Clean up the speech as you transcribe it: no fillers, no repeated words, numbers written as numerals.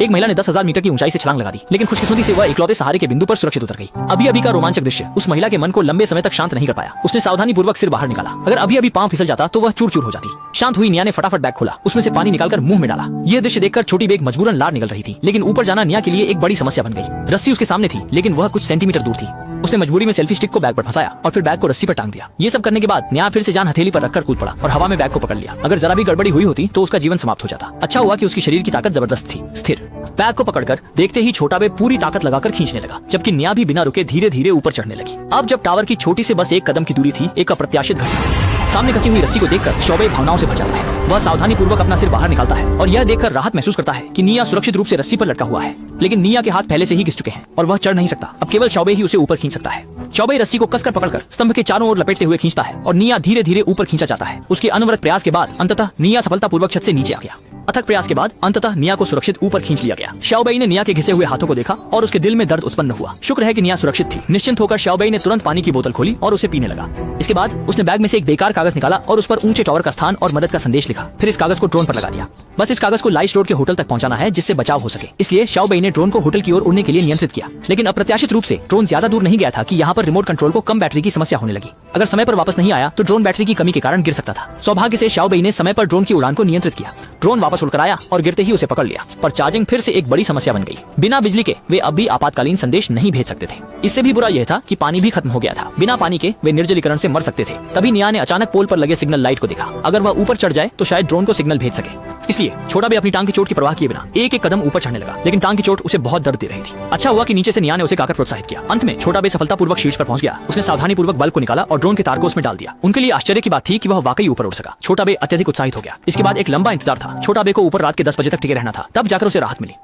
एक महिला ने 10,000 मीटर की ऊंचाई से छलांग लगा दी, लेकिन खुशकिस्मती से वह इकलौते सहारे के बिंदु पर सुरक्षित उतर गई। अभी अभी का रोमांचक दृश्य उस महिला के मन को लंबे समय तक शांत नहीं कर पाया। उसने सावधानी पूर्वक सिर बाहर निकाला। अगर अभी अभी पांव फिसल जाता तो वह चूर चूर हो जाती। शांत हुई निया ने फटाफट बैग खोला, उसमें से पानी निकालकर मुंह में डाला। यह दृश्य देखकर छोटी बेग मजबूरन लार निकल रही थी, लेकिन ऊपर जाना निया के लिए एक बड़ी समस्या बन गई। रस्सी उसके सामने थी, लेकिन वह कुछ सेंटीमीटर दूर थी। उसने मजबूरी में सेल्फी स्टिक को बैग पर फंसाया और फिर बैग को रस्सी पर टांग दिया। ये सब करने के बाद निया फिर से जान हथेली पर रखकर कूद पड़ा और हवा में बैग को पकड़ लिया। अगर जरा भी गड़बड़ी हुई होती तो उसका जीवन समाप्त हो जाता। अच्छा हुआ कि उसकी शरीर की ताकत जबरदस्त थी। स्थिर बैग को पकड़कर देखते ही छोटा बे पूरी ताकत लगाकर खींचने लगा, जबकि निया भी बिना रुके धीरे धीरे ऊपर चढ़ने लगी। अब जब टावर की छोटी से बस एक कदम की दूरी थी, एक अप्रत्याशित घटना। सामने कसी हुई रस्सी को देखकर शौबे भावनाओं से भर जाता है। वह सावधानी पूर्वक अपना सिर बाहर निकालता है और यह देखकर राहत महसूस करता है कि निया सुरक्षित रूप से रस्सी पर लटका हुआ है। लेकिन निया के हाथ पहले से ही घिस चुके हैं और वह चढ़ नहीं सकता। अब केवल शौबे ही उसे ऊपर खींच सकता है। शौबे रस्सी को कसकर पकड़कर स्तंभ के चारों ओर लपेटते हुए खींचता है और निया धीरे धीरे ऊपर खींचा जाता है। उसके अनवरत प्रयास के बाद अंततः निया सफलतापूर्वक छत से नीचे आ गया। अथक प्रयास के बाद अंततः निया को सुरक्षित ऊपर खींच लिया गया। शाओबेई ने निया के घिसे हुए हाथों को देखा और उसके दिल में दर्द उत्पन्न हुआ। शुक्र है कि निया सुरक्षित थी। निश्चिंत होकर शाओबेई ने तुरंत पानी की बोतल खोली और उसे पीने लगा। इसके बाद उसने बैग में से एक बेकार कागज निकाला और उस पर ऊंचे टावर का स्थान और मदद का संदेश लिखा। फिर इस कागज को ड्रोन पर लगा दिया। बस इस कागज को लाइस रोड के होटल तक पहुंचाना है, जिससे बचाव हो सके। इसलिए शाओबेई ने ड्रोन को होटल की ओर उड़ने के लिए नियंत्रित किया। लेकिन अप्रत्याशित रूप से ड्रोन ज्यादा दूर नहीं गया था कि यहाँ पर रिमोट कंट्रोल को कम बैटरी की समस्या होने लगी। अगर समय पर वापस नहीं आया तो ड्रोन बैटरी की कमी के कारण गिर सकता था। सौभाग्य से शाओबेई ने समय पर ड्रोन की उड़ान को नियंत्रित किया। ड्रोन वापस उड़कर आया और गिरते ही उसे पकड़ लिया, पर चार्जिंग फिर से एक बड़ी समस्या बन गई। बिना बिजली के वे अब भी आपातकालीन संदेश नहीं भेज सकते थे। इससे भी बुरा यह था कि पानी भी खत्म हो गया था। बिना पानी के वे निर्जलीकरण से मर सकते थे। तभी निया ने अचानक पोल पर लगे सिग्नल लाइट को देखा। अगर वह ऊपर चढ़ जाए तो शायद ड्रोन को सिग्नल भेज सके। इसलिए छोटा बे अपनी टांग की चोट की परवाह किए बिना एक एक कदम ऊपर चढ़ने लगा, लेकिन टांग की चोट उसे बहुत दर्द दे रही थी। अच्छा हुआ कि नीचे से निया ने उसे गाकर प्रोत्साहित किया। अंत में छोटा बे सफलतापूर्वक शीर्ष पर पहुंच गया। उसने सावधानी पूर्वक बल्ब को निकाला और ड्रोन के तार को उसमें डाल दिया। उनके लिए आश्चर्य की बात थी कि वह वाकई ऊपर उड़ सका। छोटा बे अत्यधिक उत्साहित हो गया। इसके बाद एक लंबा इंतजार था। छोटा बे को ऊपर रात के 10 बजे तक टिके रहना था, तब जाकर उसे राहत मिली।